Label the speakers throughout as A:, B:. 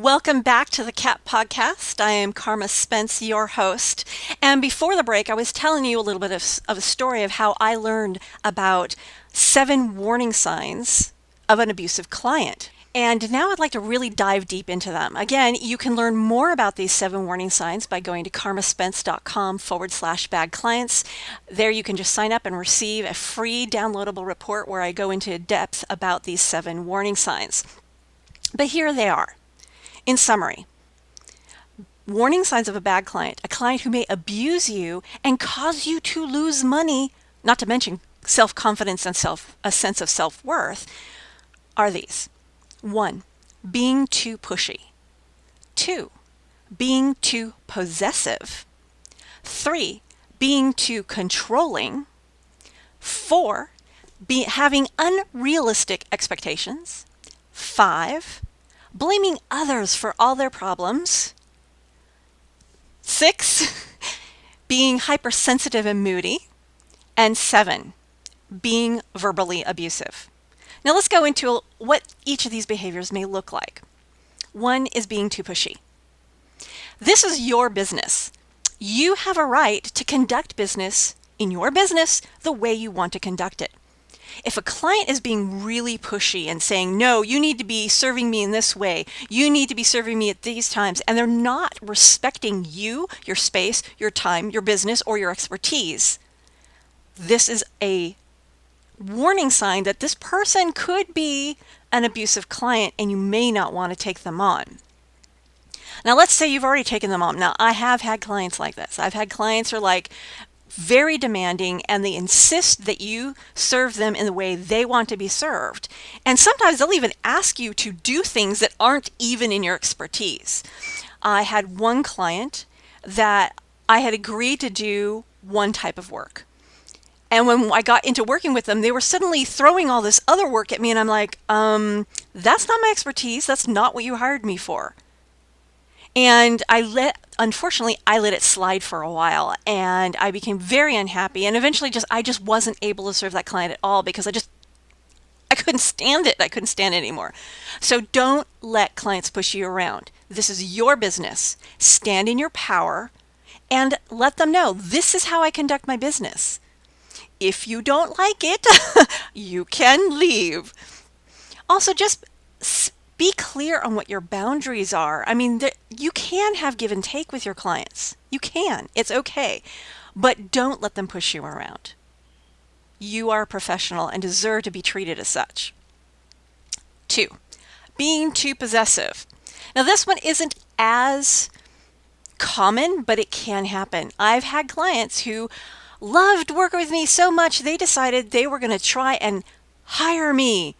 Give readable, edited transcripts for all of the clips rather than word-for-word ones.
A: Welcome back to the CAT podcast. I am Carma Spence, your host. And before the break, I was telling you a little bit of a story of how I learned about 7 warning signs of an abusive client. And now I'd like to really dive deep into them. Again, you can learn more about these 7 warning signs by going to carmaspence.com/bad clients. There you can just sign up and receive a free downloadable report where I go into depth about these 7 warning signs. But here they are. In summary, warning signs of a bad client, a client who may abuse you and cause you to lose money, not to mention self-confidence and a sense of self-worth, are these. 1, being too pushy. 2, being too possessive. 3, being too controlling. 4, having unrealistic expectations. 5, blaming others for all their problems. 6, being hypersensitive and moody. And 7, being verbally abusive. Now let's go into what each of these behaviors may look like. 1 is being too pushy. This is your business. You have a right to conduct business in your business the way you want to conduct it. If a client is being really pushy and saying, no, you need to be serving me in this way, you need to be serving me at these times, and they're not respecting you, your space, your time, your business, or your expertise, this is a warning sign that this person could be an abusive client and you may not want to take them on. Now, let's say you've already taken them on. Now, I have had clients like this. I've had clients who are like very demanding and they insist that you serve them in the way they want to be served. And sometimes they'll even ask you to do things that aren't even in your expertise. I had one client that I had agreed to do one type of work. And when I got into working with them, they were suddenly throwing all this other work at me. And I'm like, that's not my expertise. That's not what you hired me for. And unfortunately, I let it slide for a while. And I became very unhappy. And eventually I just wasn't able to serve that client at all because I couldn't stand it. I couldn't stand it anymore. So don't let clients push you around. This is your business. Stand in your power and let them know this is how I conduct my business. If you don't like it, you can leave. Also, just be clear on what your boundaries are. I mean, you can have give and take with your clients. You can. It's okay. But don't let them push you around. You are a professional and deserve to be treated as such. 2, being too possessive. Now, this one isn't as common, but it can happen. I've had clients who loved working with me so much they decided they were going to try and hire me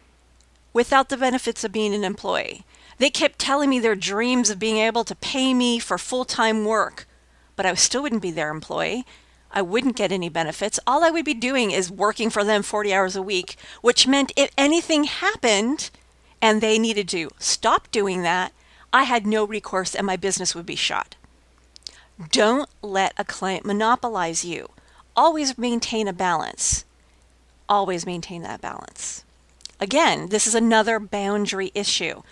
A: without the benefits of being an employee. They kept telling me their dreams of being able to pay me for full-time work, but I still wouldn't be their employee. I wouldn't get any benefits. All I would be doing is working for them 40 hours a week, which meant if anything happened and they needed to stop doing that, I had no recourse and my business would be shut. Don't let a client monopolize you. Always maintain a balance. Always maintain that balance. Again, this is another boundary issue.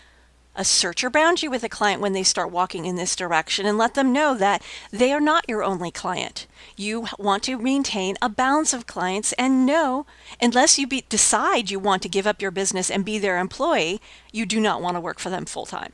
A: Assert your boundary with a client when they start walking in this direction and let them know that they are not your only client. You want to maintain a balance of clients and know, unless you decide you want to give up your business and be their employee, you do not want to work for them full time.